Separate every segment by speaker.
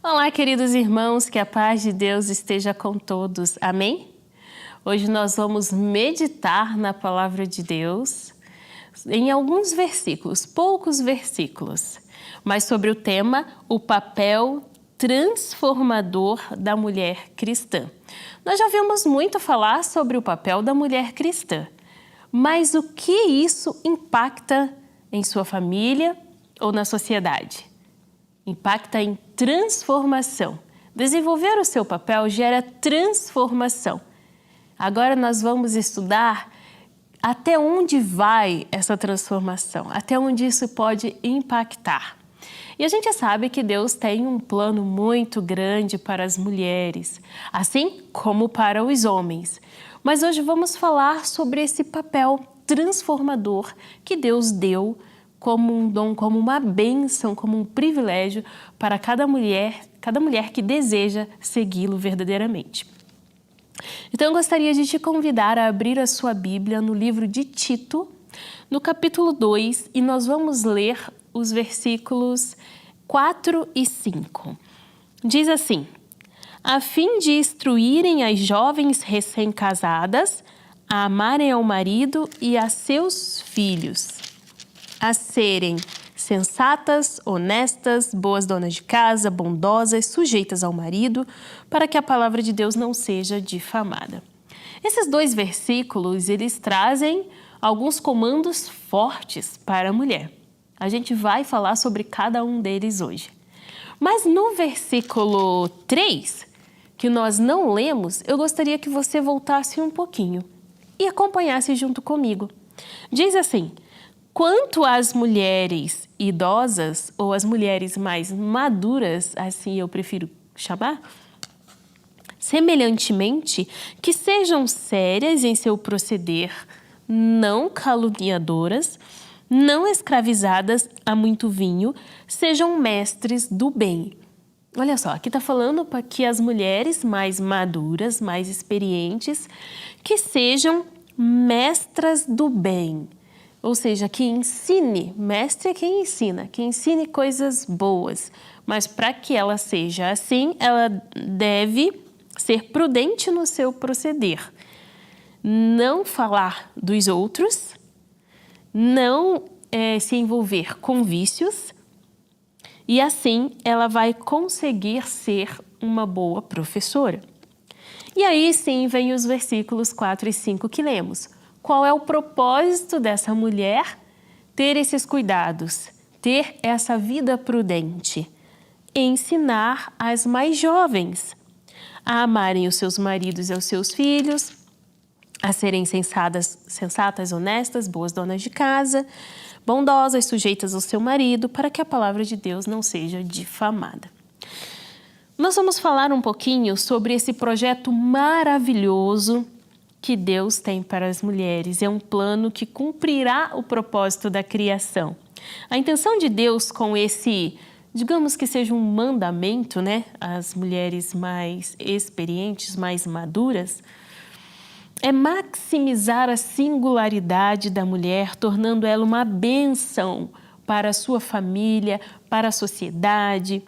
Speaker 1: Olá, queridos irmãos, que a paz de Deus esteja com todos. Amém? Hoje nós vamos meditar na palavra de Deus em alguns versículos, poucos versículos, mas sobre o tema, o papel transformador da mulher cristã. Nós já ouvimos muito falar sobre o papel da mulher cristã, mas o que isso impacta em sua família ou na sociedade? Impacta em transformação. Desenvolver o seu papel gera transformação. Agora nós vamos estudar até onde vai essa transformação, até onde isso pode impactar. E a gente sabe que Deus tem um plano muito grande para as mulheres, assim como para os homens. Mas hoje vamos falar sobre esse papel transformador que Deus deu como um dom, como uma bênção, como um privilégio para cada mulher que deseja segui-lo verdadeiramente. Então eu gostaria de te convidar a abrir a sua Bíblia no livro de Tito, no capítulo 2, e nós vamos ler os versículos 4 e 5. Diz assim: a fim de instruírem as jovens recém-casadas a amarem ao marido e a seus filhos, a serem sensatas, honestas, boas donas de casa, bondosas, sujeitas ao marido, para que a palavra de Deus não seja difamada. Esses dois versículos, eles trazem alguns comandos fortes para a mulher. A gente vai falar sobre cada um deles hoje. Mas no versículo 3, que nós não lemos, eu gostaria que você voltasse um pouquinho e acompanhasse junto comigo. Diz assim: quanto às mulheres idosas, ou as mulheres mais maduras, assim eu prefiro chamar, semelhantemente, que sejam sérias em seu proceder, não caluniadoras, não escravizadas a muito vinho, sejam mestres do bem. Olha só, aqui está falando para que as mulheres mais maduras, mais experientes, que sejam mestras do bem. Ou seja, que ensine, mestre é quem ensina, que ensine coisas boas. Mas para que ela seja assim, ela deve ser prudente no seu proceder. Não falar dos outros, não se envolver com vícios, e assim ela vai conseguir ser uma boa professora. E aí sim vem os versículos 4 e 5 que lemos. Qual é o propósito dessa mulher ter esses cuidados, ter essa vida prudente? Ensinar as mais jovens a amarem os seus maridos e os seus filhos, a serem sensatas, honestas, boas donas de casa, bondosas, sujeitas ao seu marido, para que a palavra de Deus não seja difamada. Nós vamos falar um pouquinho sobre esse projeto maravilhoso que Deus tem para as mulheres. É um plano que cumprirá o propósito da criação. A intenção de Deus com esse, digamos que seja um mandamento, né? As mulheres mais experientes, mais maduras, é maximizar a singularidade da mulher, tornando ela uma bênção para a sua família, para a sociedade,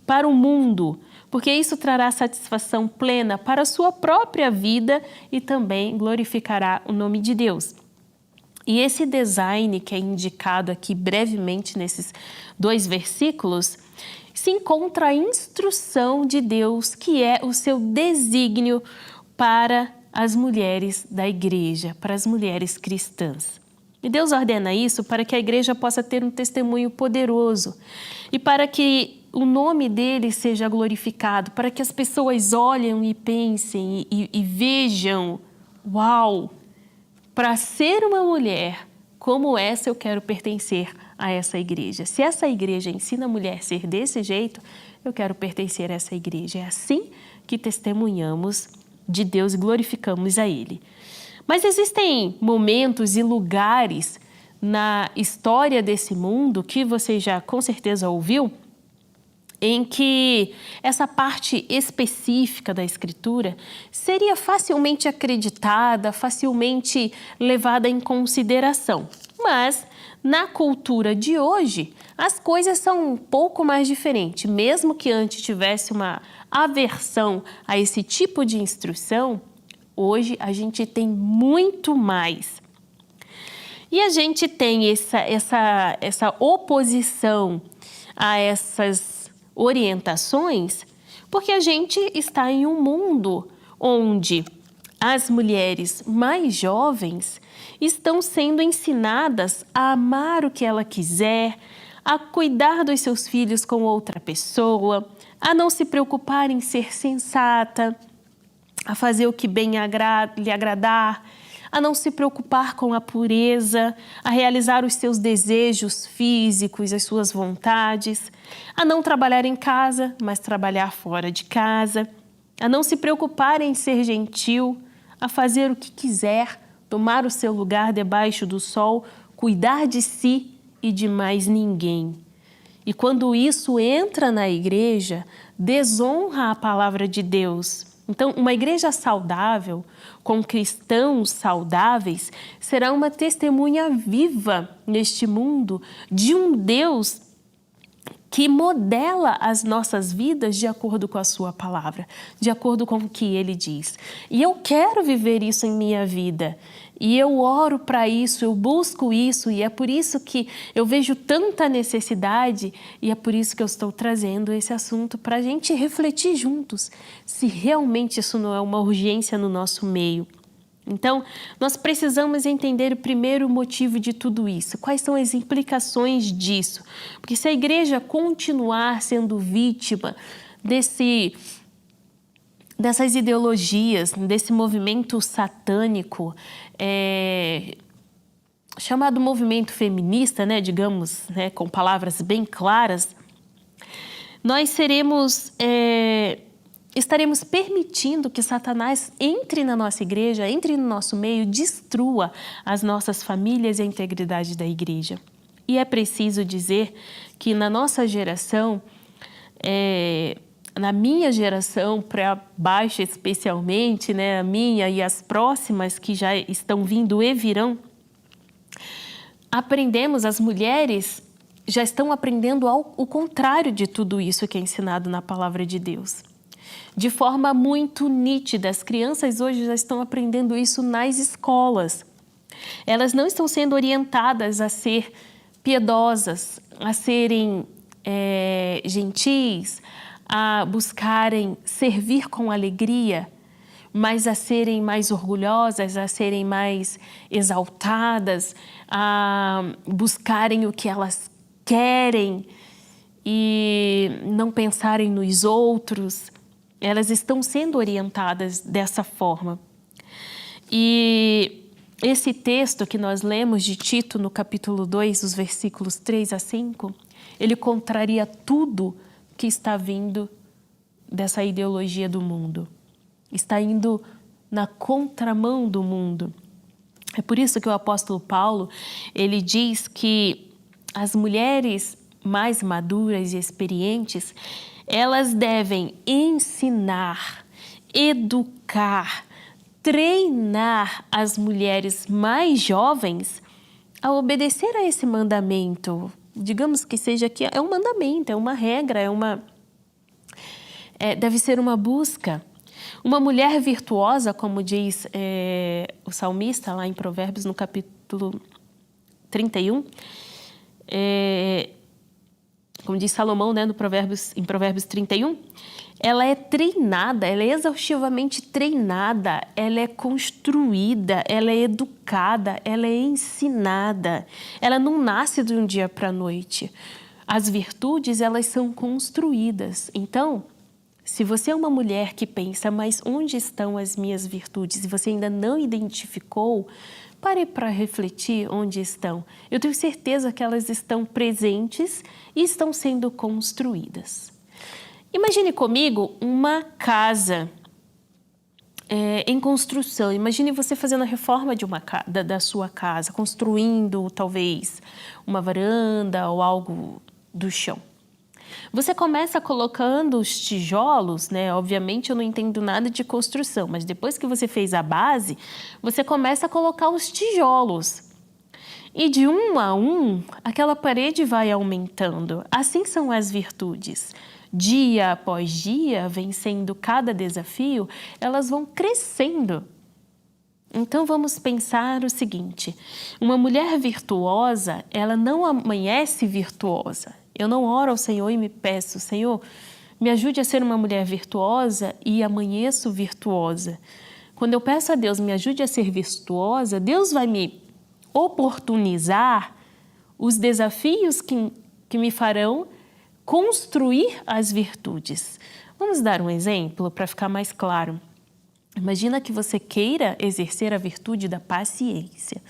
Speaker 1: para o mundo, porque isso trará satisfação plena para a sua própria vida e também glorificará o nome de Deus. E esse design que é indicado aqui brevemente nesses dois versículos, se encontra a instrução de Deus, que é o seu desígnio para as mulheres da igreja, para as mulheres cristãs. E Deus ordena isso para que a igreja possa ter um testemunho poderoso e para que o nome dele seja glorificado, para que as pessoas olhem e pensem e vejam, uau, para ser uma mulher como essa eu quero pertencer a essa igreja. Se essa igreja ensina a mulher a ser desse jeito, eu quero pertencer a essa igreja. É assim que testemunhamos de Deus e glorificamos a Ele. Mas existem momentos e lugares na história desse mundo que você já com certeza ouviu, em que essa parte específica da Escritura seria facilmente acreditada, facilmente levada em consideração. Mas Na cultura de hoje, as coisas são um pouco mais diferentes. Mesmo que antes tivesse uma aversão a esse tipo de instrução, hoje a gente tem muito mais. E a gente tem essa oposição a essas orientações porque a gente está em um mundo onde as mulheres mais jovens estão sendo ensinadas a amar o que ela quiser, a cuidar dos seus filhos com outra pessoa, a não se preocupar em ser sensata, a fazer o que bem lhe agradar, a não se preocupar com a pureza, a realizar os seus desejos físicos, as suas vontades, a não trabalhar em casa, mas trabalhar fora de casa, a não se preocupar em ser gentil, a fazer o que quiser, tomar o seu lugar debaixo do sol, cuidar de si e de mais ninguém. E quando isso entra na igreja, desonra a palavra de Deus. Então, uma igreja saudável, com cristãos saudáveis, será uma testemunha viva neste mundo de um Deus que modela as nossas vidas de acordo com a sua palavra, de acordo com o que Ele diz. E eu quero viver isso em minha vida. E eu oro para isso, eu busco isso, e é por isso que eu vejo tanta necessidade, e é por isso que eu estou trazendo esse assunto para a gente refletir juntos, se realmente isso não é uma urgência no nosso meio. Então, nós precisamos entender o primeiro motivo de tudo isso. Quais são as implicações disso? Porque se a igreja continuar sendo vítima dessas ideologias, desse movimento satânico, chamado movimento feminista, digamos, com palavras bem claras, nós estaremos permitindo que Satanás entre na nossa igreja, entre no nosso meio, destrua as nossas famílias e a integridade da igreja. E é preciso dizer que na nossa geração, na minha geração, para baixo especialmente, a minha e as próximas que já estão vindo e virão, as mulheres já estão aprendendo o contrário de tudo isso que é ensinado na palavra de Deus. De forma muito nítida, as crianças hoje já estão aprendendo isso nas escolas. Elas não estão sendo orientadas a ser piedosas, a serem gentis, a buscarem servir com alegria, mas a serem mais orgulhosas, a serem mais exaltadas, a buscarem o que elas querem e não pensarem nos outros. Elas estão sendo orientadas dessa forma. E esse texto que nós lemos de Tito, no capítulo 2, os versículos 3 a 5, ele contraria tudo que está vindo dessa ideologia do mundo. Está indo na contramão do mundo. É por isso que o apóstolo Paulo, ele diz que as mulheres mais maduras e experientes, elas devem ensinar, educar, treinar as mulheres mais jovens a obedecer a esse mandamento. Digamos que seja que é um mandamento, é uma regra, deve ser uma busca. Uma mulher virtuosa, como diz o salmista lá em Provérbios, no capítulo 31, como diz Salomão, em Provérbios 31, ela é treinada, ela é exaustivamente treinada, ela é construída, ela é educada, ela é ensinada. Ela não nasce de um dia para a noite. As virtudes, elas são construídas. Então, se você é uma mulher que pensa, mas onde estão as minhas virtudes? E você ainda não identificou, pare para refletir onde estão. Eu tenho certeza que elas estão presentes e estão sendo construídas. Imagine comigo uma casa em construção. Imagine você fazendo a reforma da sua casa, construindo talvez uma varanda ou algo do chão. Você começa colocando os tijolos, Obviamente eu não entendo nada de construção, mas depois que você fez a base, você começa a colocar os tijolos. E de um a um, aquela parede vai aumentando. Assim são as virtudes. Dia após dia, vencendo cada desafio, elas vão crescendo. Então vamos pensar o seguinte: uma mulher virtuosa, ela não amanhece virtuosa. Eu não oro ao Senhor e me peço, Senhor, me ajude a ser uma mulher virtuosa e amanheço virtuosa. Quando eu peço a Deus, me ajude a ser virtuosa, Deus vai me oportunizar os desafios que me farão construir as virtudes. Vamos dar um exemplo para ficar mais claro. Imagina que você queira exercer a virtude da paciência.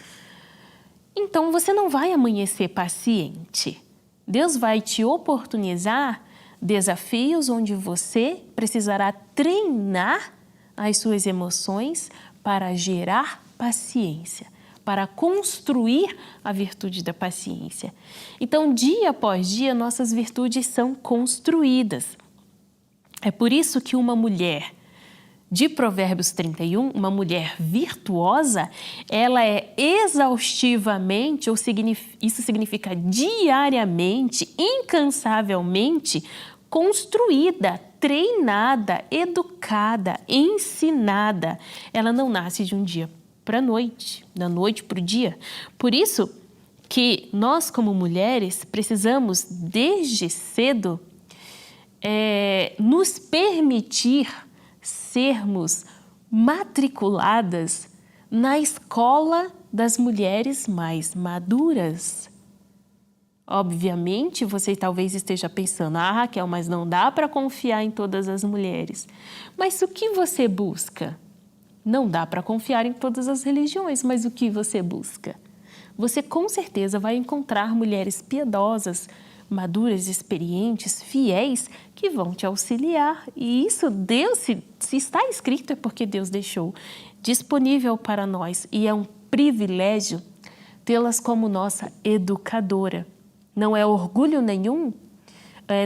Speaker 1: Então, você não vai amanhecer paciente. Deus vai te oportunizar desafios onde você precisará treinar as suas emoções para gerar paciência, para construir a virtude da paciência. Então, dia após dia, nossas virtudes são construídas. É por isso que uma mulher de Provérbios 31, uma mulher virtuosa, ela é exaustivamente, isso significa diariamente, incansavelmente, construída, treinada, educada, ensinada. Ela não nasce de um dia para a noite, da noite para o dia. Por isso que nós, como mulheres, precisamos, desde cedo, nos permitir sermos matriculadas na escola das mulheres mais maduras. Obviamente, você talvez esteja pensando, Raquel, mas não dá para confiar em todas as mulheres. Mas o que você busca? Não dá para confiar em todas as religiões, mas o que você busca? Você com certeza vai encontrar mulheres piedosas, maduras, experientes, fiéis, que vão te auxiliar. E isso, Deus, se está escrito, é porque Deus deixou disponível para nós. E é um privilégio tê-las como nossa educadora. Não é orgulho nenhum,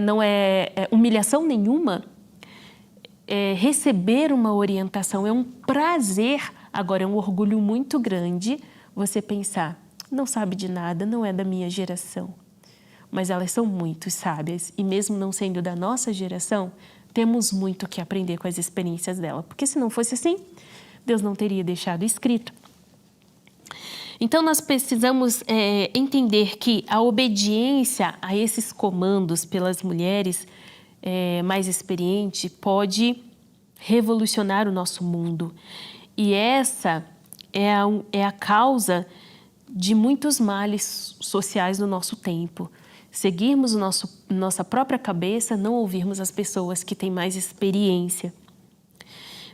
Speaker 1: não é humilhação nenhuma receber uma orientação. É um prazer, agora é um orgulho muito grande você pensar, não sabe de nada, não é da minha geração. Mas elas são muito sábias e mesmo não sendo da nossa geração, temos muito que aprender com as experiências dela. Porque se não fosse assim, Deus não teria deixado escrito. Então, nós precisamos entender que a obediência a esses comandos pelas mulheres mais experientes pode revolucionar o nosso mundo. E essa é a causa de muitos males sociais no nosso tempo. Seguirmos nossa própria cabeça, não ouvirmos as pessoas que têm mais experiência.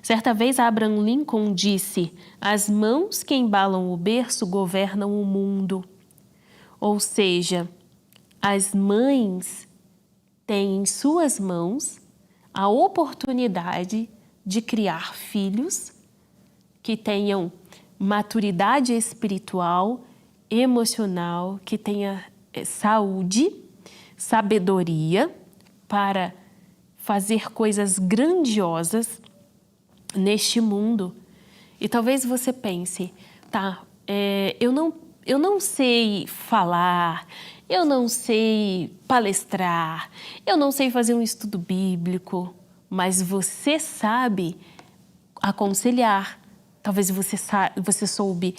Speaker 1: Certa vez, Abraham Lincoln disse, as mãos que embalam o berço governam o mundo. Ou seja, as mães têm em suas mãos a oportunidade de criar filhos que tenham maturidade espiritual, emocional, que tenha saúde, sabedoria para fazer coisas grandiosas neste mundo. E talvez você pense, eu não sei falar, eu não sei palestrar, eu não sei fazer um estudo bíblico, mas você sabe aconselhar, talvez você soube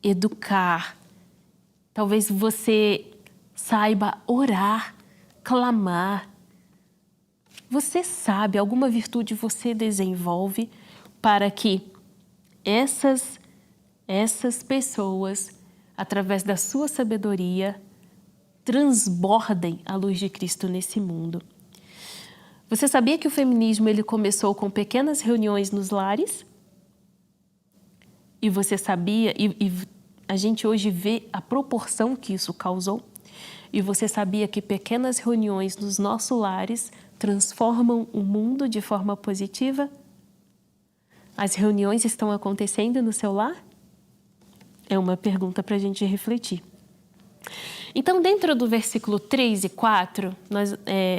Speaker 1: educar, talvez você saiba orar, clamar. Você sabe, alguma virtude você desenvolve para que essas pessoas, através da sua sabedoria, transbordem a luz de Cristo nesse mundo. Você sabia que o feminismo ele começou com pequenas reuniões nos lares? E você sabia, e a gente hoje vê a proporção que isso causou? E você sabia que pequenas reuniões nos nossos lares transformam o mundo de forma positiva? As reuniões estão acontecendo no seu lar? É uma pergunta para a gente refletir. Então, dentro do versículo 3 e 4,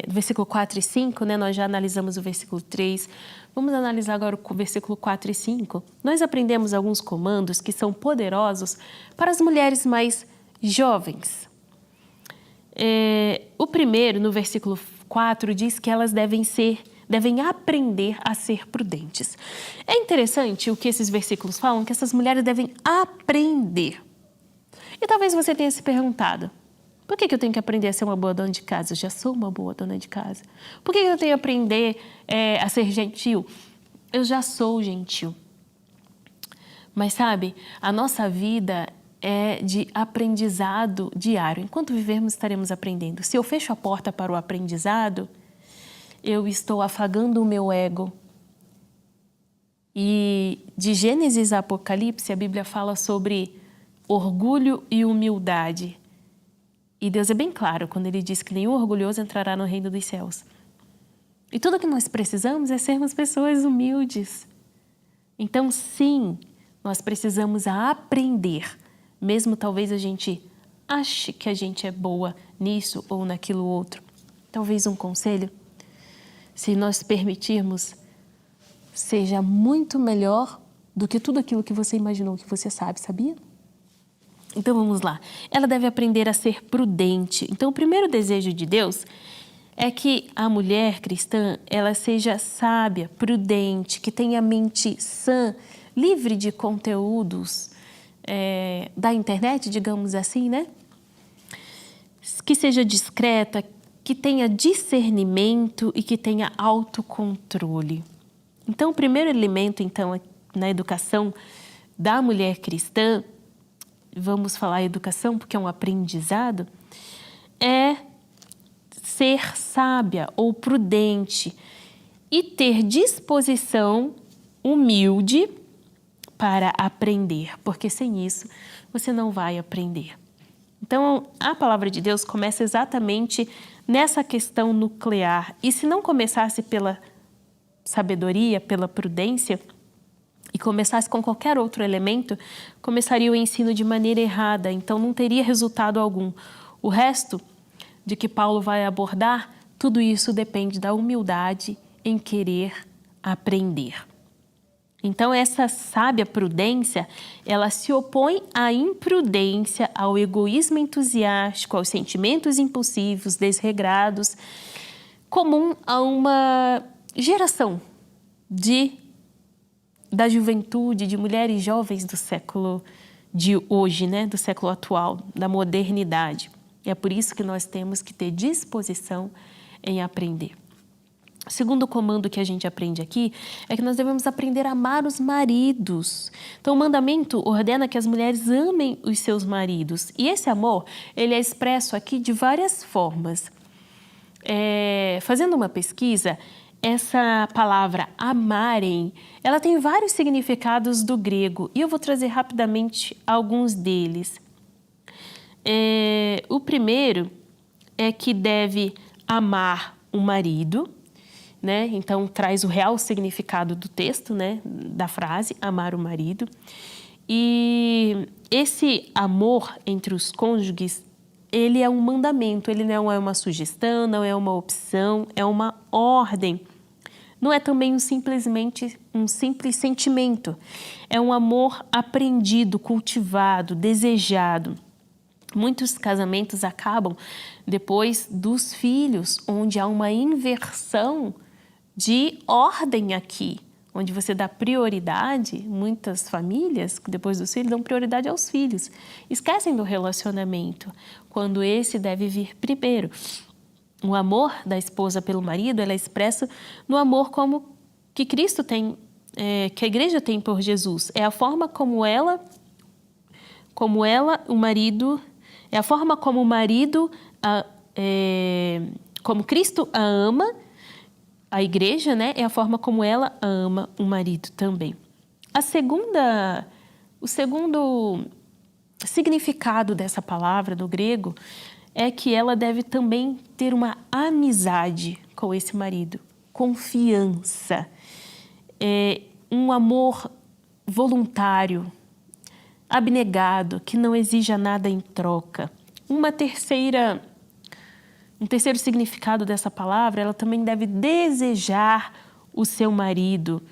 Speaker 1: versículo 4 e 5, nós já analisamos o versículo 3, vamos analisar agora o versículo 4 e 5. Nós aprendemos alguns comandos que são poderosos para as mulheres mais Jovens, o primeiro, no versículo 4, diz que elas devem aprender a ser prudentes. É interessante o que esses versículos falam, que essas mulheres devem aprender. E talvez você tenha se perguntado, por que eu tenho que aprender a ser uma boa dona de casa? Eu já sou uma boa dona de casa. Por que eu tenho que aprender a ser gentil? Eu já sou gentil. Mas sabe, a nossa vida é de aprendizado diário. Enquanto vivermos, estaremos aprendendo. Se eu fecho a porta para o aprendizado, eu estou afagando o meu ego. E de Gênesis a Apocalipse, a Bíblia fala sobre orgulho e humildade. E Deus é bem claro quando Ele diz que nenhum orgulhoso entrará no reino dos céus. E tudo que nós precisamos é sermos pessoas humildes. Então, sim, nós precisamos aprender, mesmo talvez a gente ache que a gente é boa nisso ou naquilo outro. Talvez um conselho, se nós permitirmos, seja muito melhor do que tudo aquilo que você imaginou que você sabe, sabia? Então vamos lá. Ela deve aprender a ser prudente. Então o primeiro desejo de Deus é que a mulher cristã, ela seja sábia, prudente, que tenha mente sã, livre de conteúdos da internet, digamos assim, né? Que seja discreta, que tenha discernimento e que tenha autocontrole. Então o primeiro elemento, então, na educação da mulher cristã, vamos falar educação porque é um aprendizado, é ser sábia ou prudente e ter disposição humilde para aprender, porque sem isso você não vai aprender. Então, a palavra de Deus começa exatamente nessa questão nuclear. E se não começasse pela sabedoria, pela prudência, e começasse com qualquer outro elemento, começaria o ensino de maneira errada, então não teria resultado algum. O resto de que Paulo vai abordar, tudo isso depende da humildade em querer aprender. Então essa sábia prudência, ela se opõe à imprudência, ao egoísmo entusiástico, aos sentimentos impulsivos, desregrados, comum a uma geração da juventude, de mulheres jovens do século de hoje, né? Do século atual, da modernidade. E é por isso que nós temos que ter disposição em aprender. O segundo comando que a gente aprende aqui é que nós devemos aprender a amar os maridos. Então, o mandamento ordena que as mulheres amem os seus maridos. E esse amor, ele é expresso aqui de várias formas. Fazendo uma pesquisa, essa palavra amarem, ela tem vários significados do grego e eu vou trazer rapidamente alguns deles. O primeiro é que deve amar o marido, né? Então traz o real significado do texto, né? Da frase, amar o marido. E esse amor entre os cônjuges, ele é um mandamento, ele não é uma sugestão, não é uma opção, é uma ordem. Não é também simplesmente um simples sentimento. É um amor aprendido, cultivado, desejado. Muitos casamentos acabam depois dos filhos, onde há uma inversão de ordem aqui, onde você dá prioridade, muitas famílias, depois dos filhos, dão prioridade aos filhos. Esquecem do relacionamento, quando esse deve vir primeiro. O amor da esposa pelo marido, ela é expressa no amor como que Cristo tem, que a igreja tem por Jesus. É a forma como o marido, é a forma como o marido, como Cristo a ama, a igreja, né? É a forma como ela ama o marido também. O segundo significado dessa palavra do grego é que ela deve também ter uma amizade com esse marido, confiança, um amor voluntário, abnegado, que não exija nada em troca. Um terceiro significado dessa palavra, ela também deve desejar o seu marido.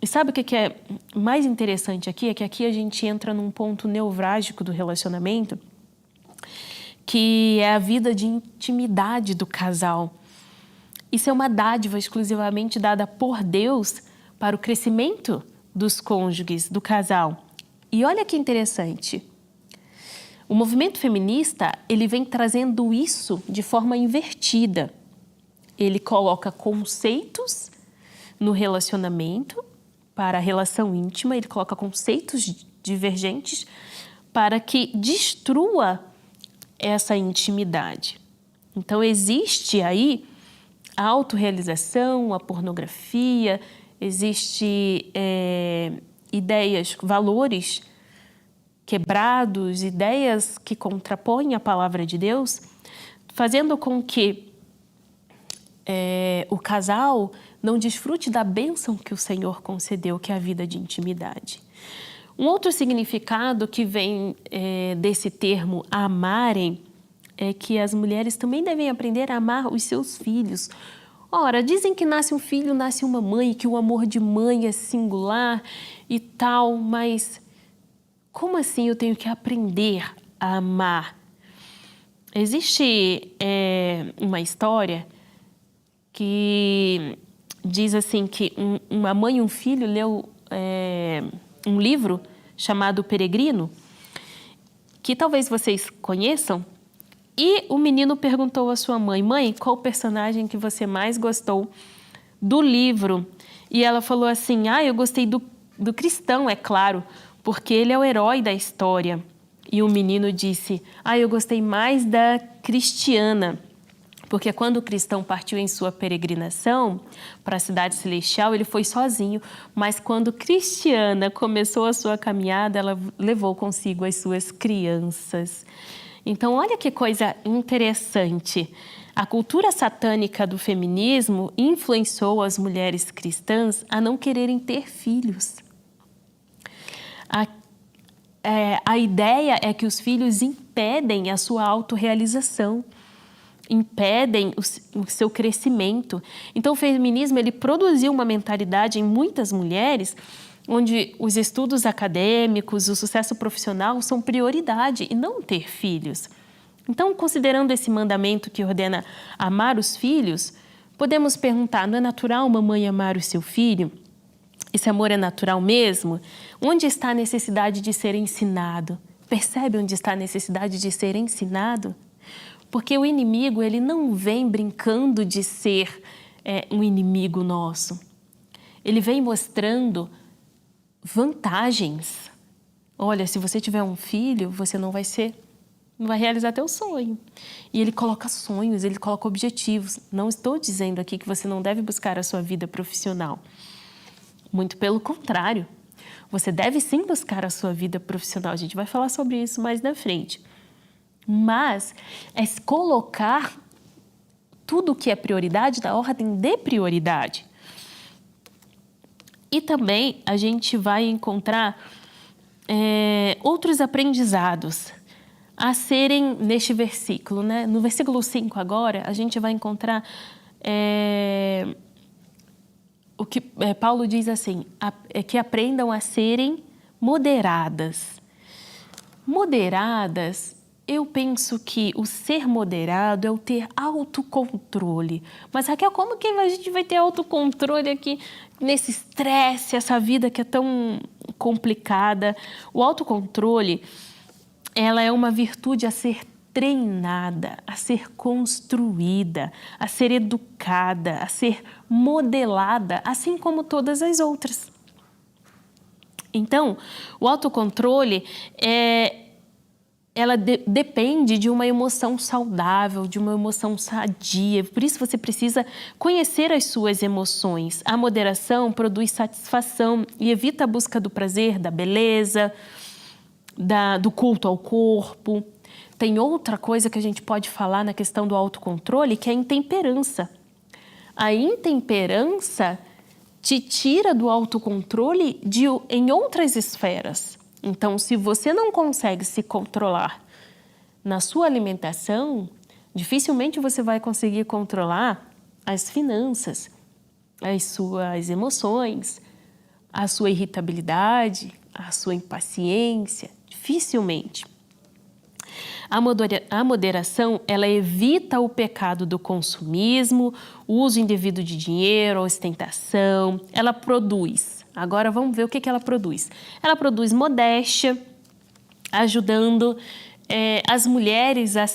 Speaker 1: E sabe o que é mais interessante aqui? É que aqui a gente entra num ponto nevrálgico do relacionamento, que é a vida de intimidade do casal. Isso é uma dádiva exclusivamente dada por Deus para o crescimento dos cônjuges, do casal. E olha que interessante, o movimento feminista, ele vem trazendo isso de forma invertida. Ele coloca conceitos no relacionamento para a relação íntima, ele coloca conceitos divergentes para que destrua essa intimidade. Então, existe aí a autorrealização, a pornografia, existe ideias, valores quebrados, ideias que contrapõem a palavra de Deus, fazendo com que o casal não desfrute da bênção que o Senhor concedeu, que é a vida de intimidade. Um outro significado que vem desse termo amarem é que as mulheres também devem aprender a amar os seus filhos. Ora, dizem que nasce um filho, nasce uma mãe, que o amor de mãe é singular e tal, mas como assim eu tenho que aprender a amar? Existe uma história que diz assim que uma mãe e um filho leu um livro chamado O Peregrino, que talvez vocês conheçam, e o menino perguntou à sua mãe: mãe, qual o personagem que você mais gostou do livro? E ela falou assim: eu gostei do cristão, é claro, porque ele é o herói da história. E o menino disse: eu gostei mais da cristiana, porque quando o cristão partiu em sua peregrinação para a cidade celestial, ele foi sozinho, mas quando Cristiana começou a sua caminhada, ela levou consigo as suas crianças. Então, olha que coisa interessante. A cultura satânica do feminismo influenciou as mulheres cristãs a não quererem ter filhos. A ideia é que os filhos impedem a sua autorrealização, impedem o seu crescimento. Então, o feminismo ele produziu uma mentalidade em muitas mulheres onde os estudos acadêmicos, o sucesso profissional são prioridade e não ter filhos. Então, considerando esse mandamento que ordena amar os filhos, podemos perguntar: não é natural uma mãe amar o seu filho? Esse amor é natural mesmo? Onde está a necessidade de ser ensinado? Percebe onde está a necessidade de ser ensinado? Porque o inimigo, ele não vem brincando de ser um inimigo nosso. Ele vem mostrando vantagens. Olha, se você tiver um filho, você não vai realizar teu sonho. E ele coloca sonhos, ele coloca objetivos. Não estou dizendo aqui que você não deve buscar a sua vida profissional. Muito pelo contrário. Você deve sim buscar a sua vida profissional. A gente vai falar sobre isso mais na frente. Mas é colocar tudo que é prioridade na ordem de prioridade. E também a gente vai encontrar outros aprendizados a serem neste versículo, né? No versículo 5 agora, a gente vai encontrar o que Paulo diz assim, que aprendam a serem moderadas. Moderadas, eu penso que o ser moderado é o ter autocontrole. Mas, Raquel, como que a gente vai ter autocontrole aqui nesse estresse, essa vida que é tão complicada? O autocontrole, ela é uma virtude a ser treinada, a ser construída, a ser educada, a ser modelada, assim como todas as outras. Então, o autocontrole ela depende de uma emoção saudável, de uma emoção sadia. Por isso você precisa conhecer as suas emoções. A moderação produz satisfação e evita a busca do prazer, da beleza, do culto ao corpo. Tem outra coisa que a gente pode falar na questão do autocontrole, que é a intemperança. A intemperança te tira do autocontrole em outras esferas. Então, se você não consegue se controlar na sua alimentação, dificilmente você vai conseguir controlar as finanças, as suas emoções, a sua irritabilidade, a sua impaciência, dificilmente. A moderação, ela evita o pecado do consumismo, o uso indevido de dinheiro, a ostentação. Ela produz. Agora vamos ver o que ela produz. Ela produz modéstia, ajudando as mulheres a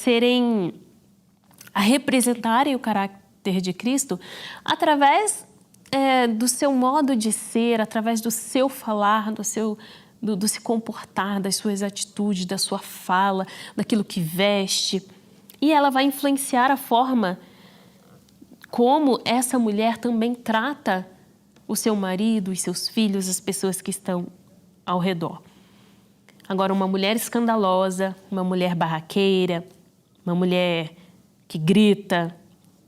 Speaker 1: representarem o caráter de Cristo através do seu modo de ser, através do seu falar, do se comportar, das suas atitudes, da sua fala, daquilo que veste. E ela vai influenciar a forma como essa mulher também trata o seu marido, os seus filhos, as pessoas que estão ao redor. Agora, uma mulher escandalosa, uma mulher barraqueira, uma mulher que grita,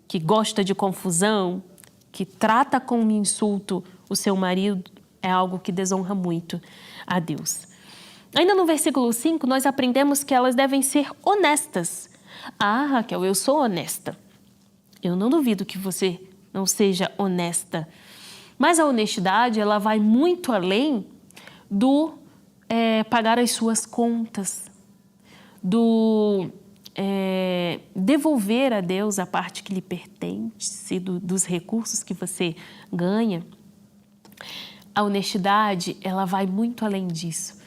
Speaker 1: que gosta de confusão, que trata com insulto o seu marido, é algo que desonra muito a Deus. Ainda no versículo 5, nós aprendemos que elas devem ser honestas. Ah, Raquel, eu sou honesta. Eu não duvido que você não seja honesta. Mas a honestidade, ela vai muito além do pagar as suas contas, do devolver a Deus a parte que lhe pertence, dos recursos que você ganha. A honestidade, ela vai muito além disso.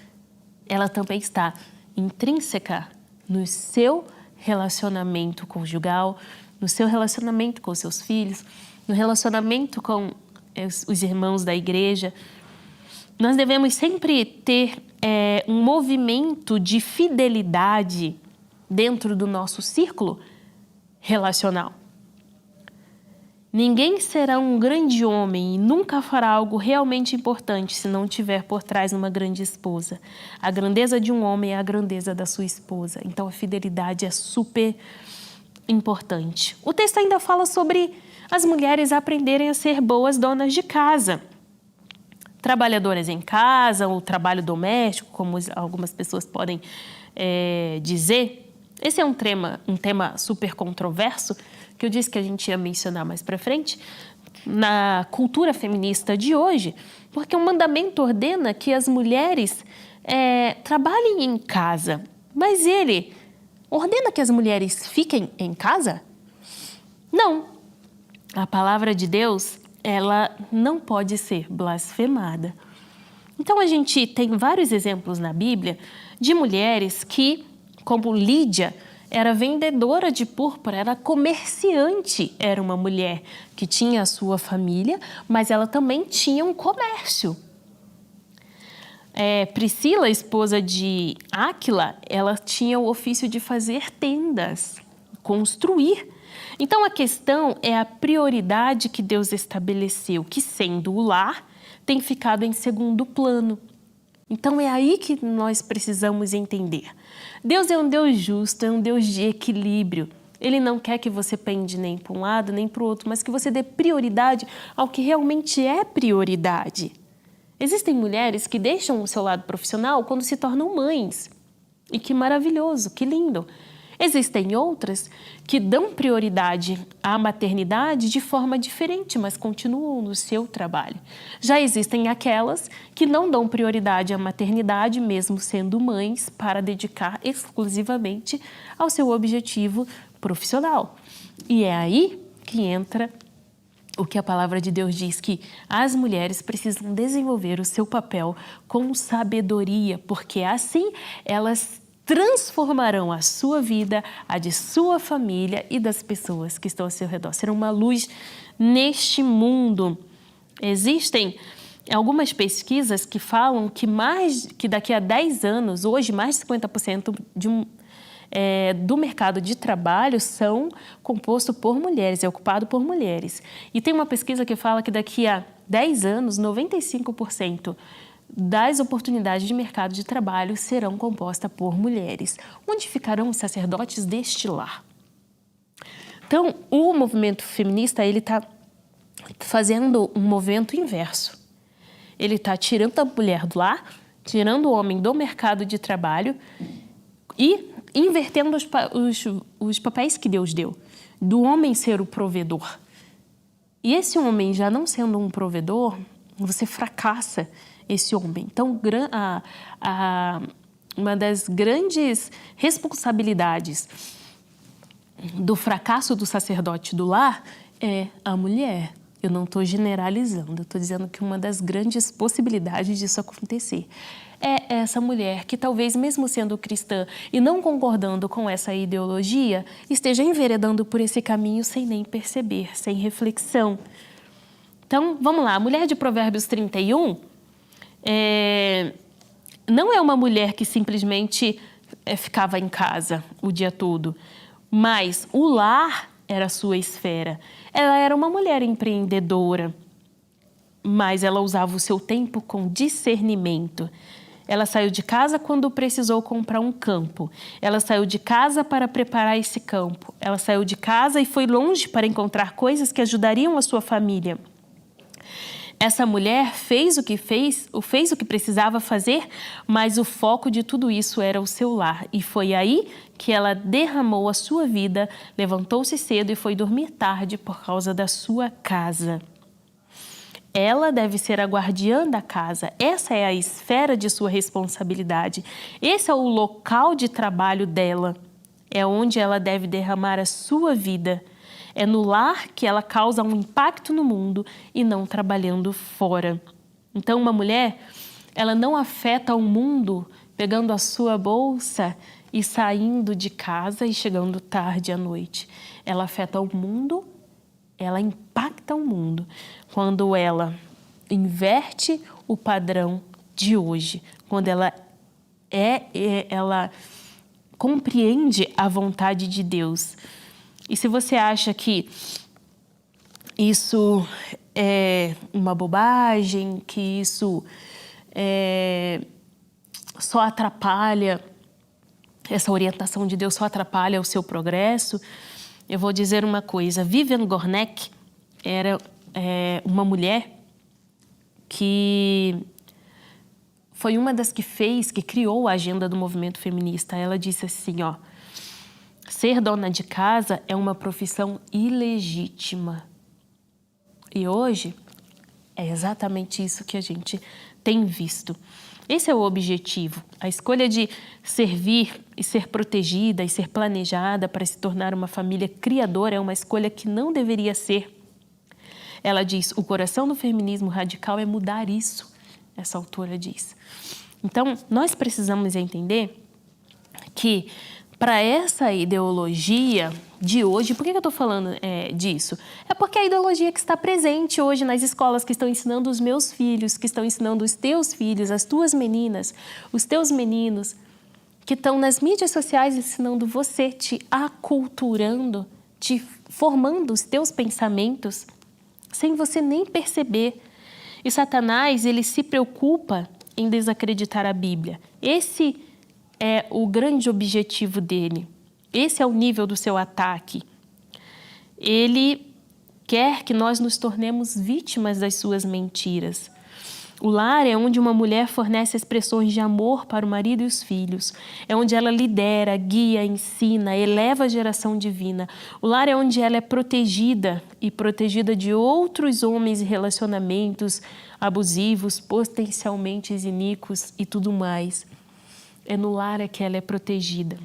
Speaker 1: Ela também está intrínseca no seu relacionamento conjugal, no seu relacionamento com seus filhos, no relacionamento com os irmãos da igreja. Nós devemos sempre ter um movimento de fidelidade dentro do nosso círculo relacional. Ninguém será um grande homem e nunca fará algo realmente importante se não tiver por trás uma grande esposa. A grandeza de um homem é a grandeza da sua esposa. Então, a fidelidade é super importante. O texto ainda fala sobre as mulheres aprenderem a ser boas donas de casa. Trabalhadoras em casa, ou trabalho doméstico, como algumas pessoas podem dizer. Esse é um tema super controverso, que eu disse que a gente ia mencionar mais para frente, na cultura feminista de hoje, porque o mandamento ordena que as mulheres trabalhem em casa, mas ele ordena que as mulheres fiquem em casa? Não. A palavra de Deus, ela não pode ser blasfemada. Então, a gente tem vários exemplos na Bíblia de mulheres que, como Lídia, era vendedora de púrpura, era comerciante, era uma mulher que tinha a sua família, mas ela também tinha um comércio. Priscila, esposa de Áquila, ela tinha o ofício de fazer tendas, construir. Então, a questão é a prioridade que Deus estabeleceu, que sendo o lar, tem ficado em segundo plano. Então, é aí que nós precisamos entender. Deus é um Deus justo, é um Deus de equilíbrio. Ele não quer que você pende nem para um lado, nem para o outro, mas que você dê prioridade ao que realmente é prioridade. Existem mulheres que deixam o seu lado profissional quando se tornam mães. E que maravilhoso, que lindo. Existem outras que dão prioridade à maternidade de forma diferente, mas continuam no seu trabalho. Já existem aquelas que não dão prioridade à maternidade, mesmo sendo mães, para dedicar exclusivamente ao seu objetivo profissional. E é aí que entra o que a palavra de Deus diz, que as mulheres precisam desenvolver o seu papel com sabedoria, porque assim elas transformarão a sua vida, a de sua família e das pessoas que estão ao seu redor. Serão uma luz neste mundo. Existem algumas pesquisas que falam que daqui a 10 anos, hoje mais de 50% do mercado de trabalho são composto por mulheres, é ocupado por mulheres. E tem uma pesquisa que fala que daqui a 10 anos, 95% das oportunidades de mercado de trabalho serão compostas por mulheres. Onde ficarão os sacerdotes deste lar? Então, o movimento feminista, ele está fazendo um movimento inverso. Ele está tirando a mulher do lar, tirando o homem do mercado de trabalho e invertendo os papéis que Deus deu, do homem ser o provedor. E esse homem, já não sendo um provedor, você fracassa esse homem. Então, uma das grandes responsabilidades do fracasso do sacerdote do lar é a mulher. Eu não estou generalizando, eu estou dizendo que uma das grandes possibilidades disso acontecer é essa mulher que talvez, mesmo sendo cristã e não concordando com essa ideologia, esteja enveredando por esse caminho sem nem perceber, sem reflexão. Então, vamos lá, a mulher de Provérbios 31 não é uma mulher que simplesmente ficava em casa o dia todo, mas o lar era a sua esfera. Ela era uma mulher empreendedora, mas ela usava o seu tempo com discernimento. Ela saiu de casa quando precisou comprar um campo. Ela saiu de casa para preparar esse campo. Ela saiu de casa e foi longe para encontrar coisas que ajudariam a sua família. Essa mulher fez o que precisava fazer, mas o foco de tudo isso era o seu lar. E foi aí que ela derramou a sua vida, levantou-se cedo e foi dormir tarde por causa da sua casa. Ela deve ser a guardiã da casa. Essa é a esfera de sua responsabilidade. Esse é o local de trabalho dela. É onde ela deve derramar a sua vida. É no lar que ela causa um impacto no mundo e não trabalhando fora. Então, uma mulher, ela não afeta o mundo pegando a sua bolsa e saindo de casa e chegando tarde à noite. Ela afeta o mundo, ela impacta o mundo quando ela inverte o padrão de hoje, quando ela compreende a vontade de Deus. E se você acha que isso é uma bobagem, que isso só atrapalha, essa orientação de Deus só atrapalha o seu progresso, eu vou dizer uma coisa. Vivian Gornick era uma mulher que foi uma das que criou a agenda do movimento feminista. Ela disse assim, ser dona de casa é uma profissão ilegítima. E hoje é exatamente isso que a gente tem visto. Esse é o objetivo. A escolha de servir e ser protegida e ser planejada para se tornar uma família criadora é uma escolha que não deveria ser. Ela diz, o coração do feminismo radical é mudar isso, essa autora diz. Então, nós precisamos entender que para essa ideologia de hoje, por que eu estou falando disso? É porque a ideologia que está presente hoje nas escolas, que estão ensinando os meus filhos, que estão ensinando os teus filhos, as tuas meninas, os teus meninos, que estão nas mídias sociais ensinando você, te aculturando, te formando os teus pensamentos, sem você nem perceber. E Satanás, ele se preocupa em desacreditar a Bíblia. Esse é o grande objetivo dele. Esse é o nível do seu ataque. Ele quer que nós nos tornemos vítimas das suas mentiras. O lar é onde uma mulher fornece expressões de amor para o marido e os filhos. É onde ela lidera, guia, ensina, eleva a geração divina. O lar é onde ela é protegida e protegida de outros homens e relacionamentos abusivos, potencialmente iníquos e tudo mais. É no lar que ela é protegida.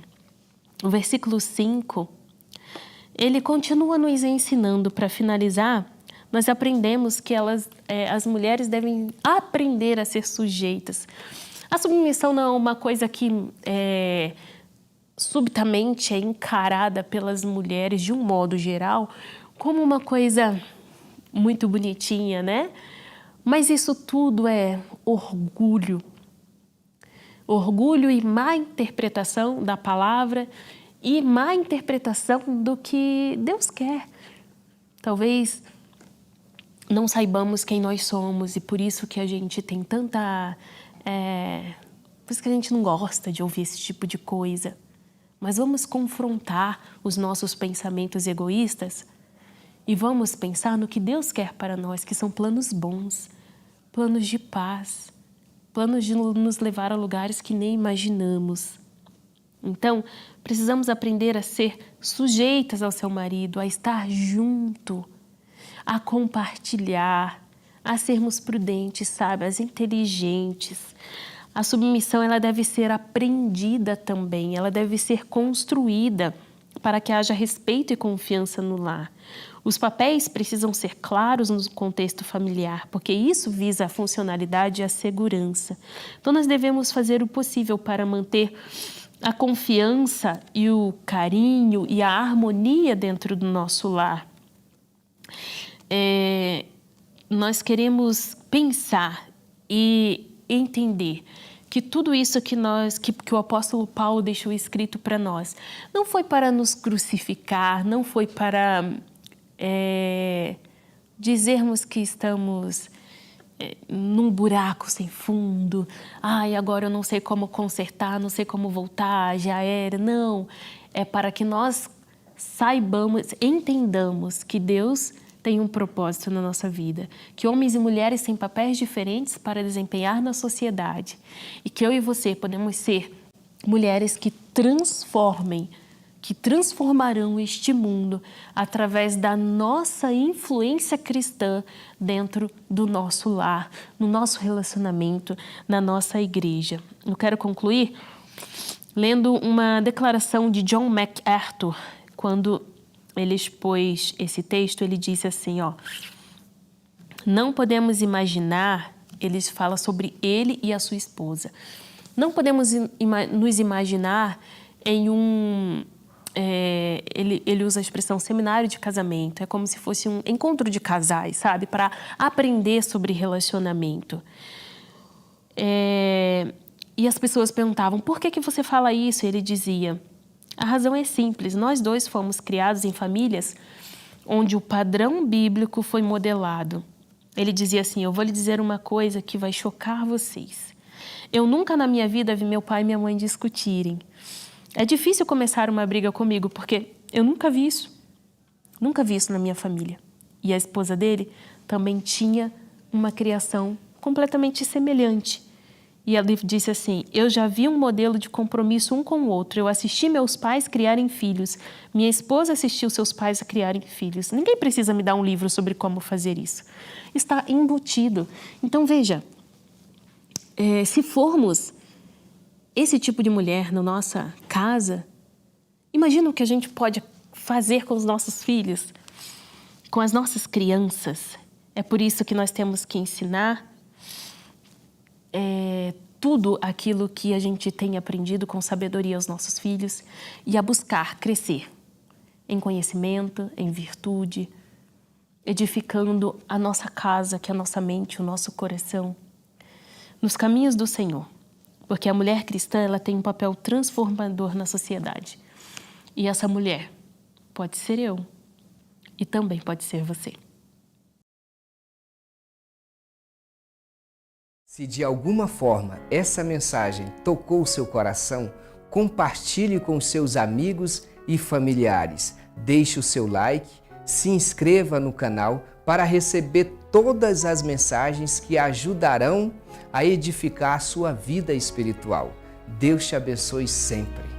Speaker 1: O versículo 5, ele continua nos ensinando, para finalizar, nós aprendemos que as mulheres devem aprender a ser sujeitas. A submissão não é uma coisa que subitamente é encarada pelas mulheres, de um modo geral, como uma coisa muito bonitinha, né? Mas isso tudo é orgulho. Orgulho e má interpretação da palavra e má interpretação do que Deus quer. Talvez não saibamos quem nós somos e por isso que a gente tem tanta... por isso que a gente não gosta de ouvir esse tipo de coisa. Mas vamos confrontar os nossos pensamentos egoístas e vamos pensar no que Deus quer para nós, que são planos bons, planos de paz, planos de nos levar a lugares que nem imaginamos. Então, precisamos aprender a ser sujeitas ao seu marido, a estar junto, a compartilhar, a sermos prudentes, sábias, inteligentes, A submissão ela deve ser aprendida também, ela deve ser construída para que haja respeito e confiança no lar. Os papéis precisam ser claros no contexto familiar, porque isso visa a funcionalidade e a segurança. Então, nós devemos fazer o possível para manter a confiança e o carinho e a harmonia dentro do nosso lar. Nós queremos pensar e entender que tudo isso que o apóstolo Paulo deixou escrito para nós, não foi para nos crucificar, não foi para dizermos que estamos num buraco sem fundo, agora eu não sei como consertar, não sei como voltar, já era. Não, é para que nós saibamos, entendamos que Deus tem um propósito na nossa vida, que homens e mulheres têm papéis diferentes para desempenhar na sociedade e que eu e você podemos ser mulheres que transformarão este mundo através da nossa influência cristã dentro do nosso lar, no nosso relacionamento, na nossa igreja. Eu quero concluir lendo uma declaração de John MacArthur. Quando ele expôs esse texto, ele disse assim, não podemos imaginar, ele fala sobre ele e a sua esposa, não podemos nos imaginar em ele usa a expressão seminário de casamento, é como se fosse um encontro de casais, sabe? Para aprender sobre relacionamento. E as pessoas perguntavam, por que você fala isso? E ele dizia, a razão é simples, nós dois fomos criados em famílias onde o padrão bíblico foi modelado. Ele dizia assim, eu vou lhe dizer uma coisa que vai chocar vocês. Eu nunca na minha vida vi meu pai e minha mãe discutirem. É difícil começar uma briga comigo, porque eu nunca vi isso. Nunca vi isso na minha família. E a esposa dele também tinha uma criação completamente semelhante. E ela disse assim, eu já vi um modelo de compromisso um com o outro. Eu assisti meus pais criarem filhos. Minha esposa assistiu seus pais a criarem filhos. Ninguém precisa me dar um livro sobre como fazer isso. Está embutido. Então, veja, se formos esse tipo de mulher na nossa casa, imagina o que a gente pode fazer com os nossos filhos, com as nossas crianças. É por isso que nós temos que ensinar tudo aquilo que a gente tem aprendido com sabedoria aos nossos filhos e a buscar crescer em conhecimento, em virtude, edificando a nossa casa, que é a nossa mente, o nosso coração, nos caminhos do Senhor. Porque a mulher cristã, ela tem um papel transformador na sociedade. E essa mulher pode ser eu e também pode ser você.
Speaker 2: Se de alguma forma essa mensagem tocou o seu coração, compartilhe com seus amigos e familiares. Deixe o seu like, se inscreva no canal para receber todas as mensagens que ajudarão a edificar a sua vida espiritual. Deus te abençoe sempre.